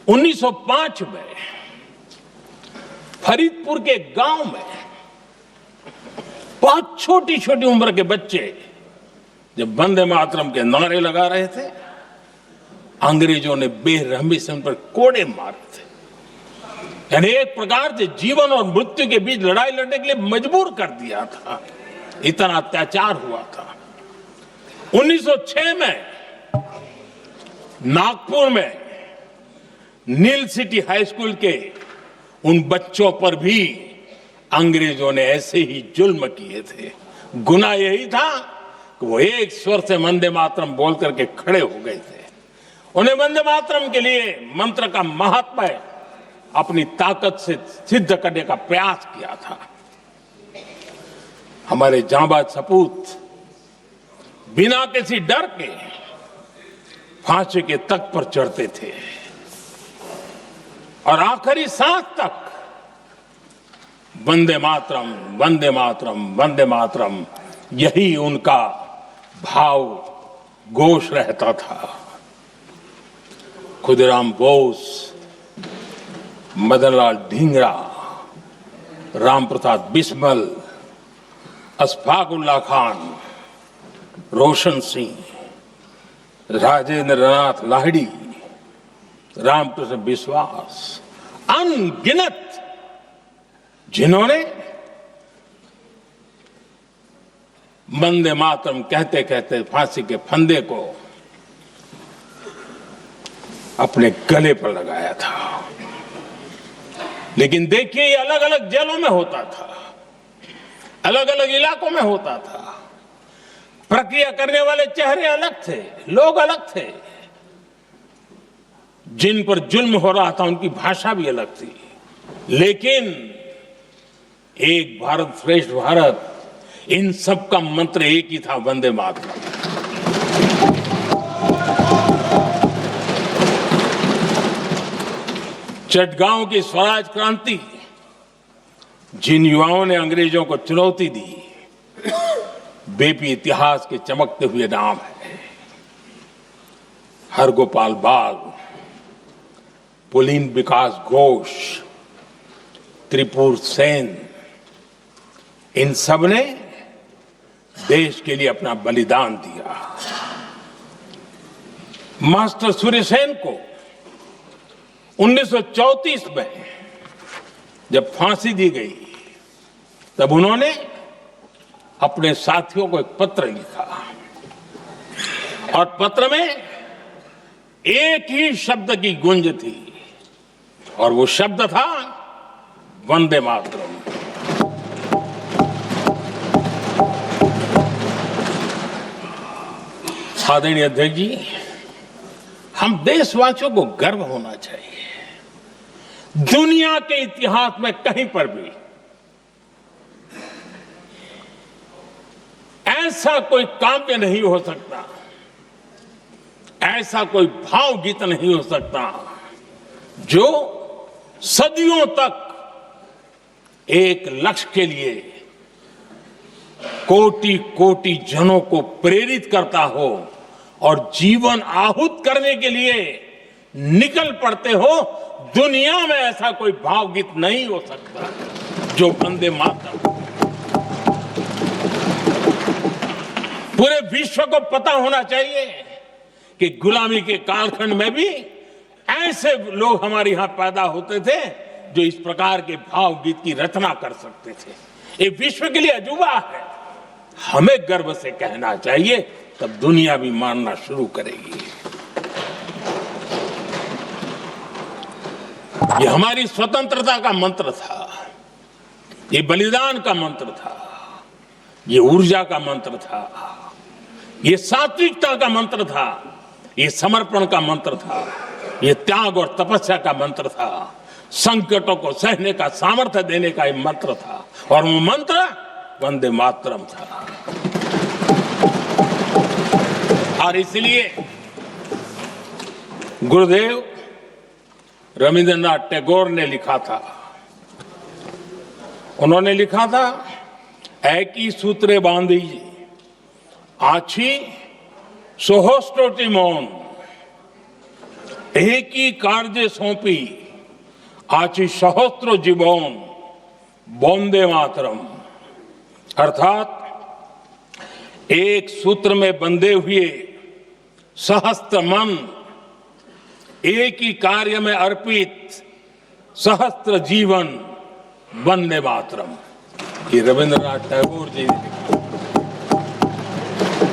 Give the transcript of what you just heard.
1905 में फरीदपुर के गांव में बहुत छोटी छोटी उम्र के बच्चे जब वंदे मातरम के नारे लगा रहे थे, अंग्रेजों ने बेरहमी से उन पर कोड़े मारे थे। यानी एक प्रकार से जीवन और मृत्यु के बीच लड़ाई लड़ने के लिए मजबूर कर दिया था। इतना अत्याचार हुआ था। 1906 में नागपुर में नील सिटी हाई स्कूल के उन बच्चों पर भी अंग्रेजों ने ऐसे ही जुल्म किए थे। गुनाह यही था कि वो एक स्वर से वंदे मातरम बोल करके खड़े हो गए थे। उन्हें वंदे मातरम के लिए मंत्र का महात्म्य अपनी ताकत से सिद्ध करने का प्रयास किया था। हमारे जांबाज सपूत बिना किसी डर के फांसी के तख्त पर चढ़ते थे और आखिरी सांस तक वंदे मातरम, वंदे मातरम, वंदे मातरम, यही उनका भाव घोष रहता था। खुदीराम बोस, मदनलाल ढींगरा, राम प्रसाद बिस्मल, अशफाक उल्लाह खान, रोशन सिंह, राजेंद्र नाथ लाहिड़ी, रामकृष्ण विश्वास, अनगिनत जिन्होंने वंदे मातरम कहते कहते फांसी के फंदे को अपने गले पर लगाया था। लेकिन देखिए, ये अलग अलग जेलों में होता था, अलग अलग इलाकों में होता था। प्रक्रिया करने वाले चेहरे अलग थे, लोग अलग थे। जिन पर जुल्म हो रहा था उनकी भाषा भी अलग थी। लेकिन एक भारत श्रेष्ठ भारत, इन सब का मंत्र एक ही था, वंदे मातरम। चटगांव की स्वराज क्रांति, जिन युवाओं ने अंग्रेजों को चुनौती दी, वे भी इतिहास के चमकते हुए नाम है। हरगोपाल बाग, पुलिन विकास घोष, त्रिपुर सेन, इन सब ने देश के लिए अपना बलिदान दिया। मास्टर सूर्यसेन को 1934 में जब फांसी दी गई, तब उन्होंने अपने साथियों को एक पत्र लिखा और पत्र में एक ही शब्द की गूंज थी और वो शब्द था वंदे मातरम। आदरणीय अध्यक्ष जी, हम देशवासियों को गर्व होना चाहिए। दुनिया के इतिहास में कहीं पर भी ऐसा कोई काव्य नहीं हो सकता, ऐसा कोई भावगीत नहीं हो सकता जो सदियों तक एक लक्ष्य के लिए कोटि कोटि जनों को प्रेरित करता हो और जीवन आहूत करने के लिए निकल पड़ते हो। दुनिया में ऐसा कोई भावगीत नहीं हो सकता जो वंदे मातरम। पूरे विश्व को पता होना चाहिए कि गुलामी के कालखंड में भी ऐसे लोग हमारे यहां पैदा होते थे जो इस प्रकार के भावगीत की रचना कर सकते थे। ये विश्व के लिए अजूबा है। हमें गर्व से कहना चाहिए, तब दुनिया भी मानना शुरू करेगी। ये हमारी स्वतंत्रता का मंत्र था, ये बलिदान का मंत्र था, ये ऊर्जा का मंत्र था, ये सात्विकता का मंत्र था, ये समर्पण का मंत्र था, ये त्याग और तपस्या का मंत्र था, संकटों को सहने का सामर्थ्य देने का ये मंत्र था और वो मंत्र वंदे मातरम था। और इसलिए गुरुदेव रविंद्रनाथ टैगोर ने लिखा था, उन्होंने लिखा था, एकी सूत्रे बांधी आछी सोहोस्टोटी मौन, एकी कार्य सौंपी आची सहस्त्र जीवन वंदे मातरम, अर्थात एक सूत्र में बंधे हुए सहस्त्र मन, एक ही कार्य में अर्पित सहस्त्र जीवन, वंदे मातरम। ये रविंद्रनाथ टैगोर जी